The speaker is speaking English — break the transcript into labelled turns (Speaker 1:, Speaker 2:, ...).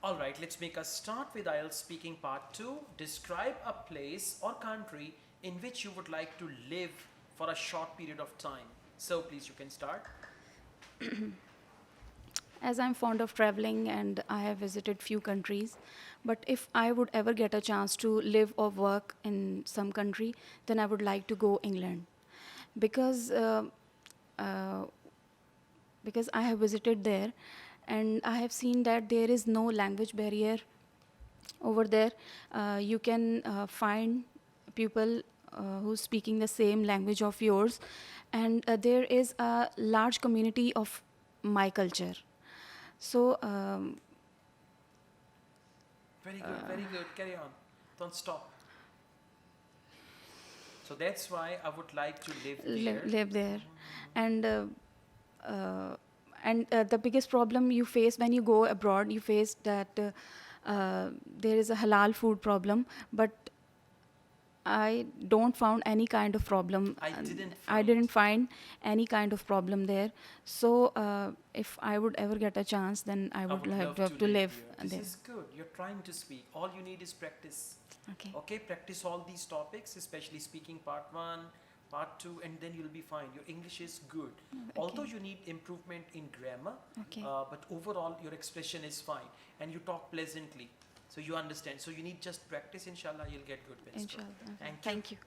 Speaker 1: All right, let's make a start with Ielts speaking part 2. Describe a place or country in which you would like to live for a short period of time. So please, you can start.
Speaker 2: As I'm fond of traveling and I have visited few countries, but if I would ever get a chance to live or work in some country, then I would like to go England, because uh, because I have visited there, and I have seen that there is no language barrier over there. You can find people who's speaking the same language of yours, and there is a large community of my culture. So
Speaker 1: Very good, very good. Carry on. Don't stop. So that's why I would like to live there.
Speaker 2: live there, and uh, the biggest problem you face when you go abroad, you face that there is a halal food problem, but I don't found any kind of problem. I didn't find any kind of problem there. So if I would ever get a chance, then I
Speaker 1: I
Speaker 2: would
Speaker 1: would love to
Speaker 2: love to
Speaker 1: live
Speaker 2: live
Speaker 1: here. This
Speaker 2: there.
Speaker 1: is good. You're trying to speak. All you need is practice.
Speaker 2: Okay.
Speaker 1: Okay, practice all these topics, especially speaking part 1, part 2, and then you'll be fine. Your English is good. Although
Speaker 2: Okay.
Speaker 1: you need improvement in grammar,
Speaker 2: Okay.
Speaker 1: but overall your expression is fine and you talk pleasantly. So you understand. So you need just practice. Inshallah, you'll get good best.
Speaker 2: Inshallah. Okay.
Speaker 1: Thank you.
Speaker 2: Thank you.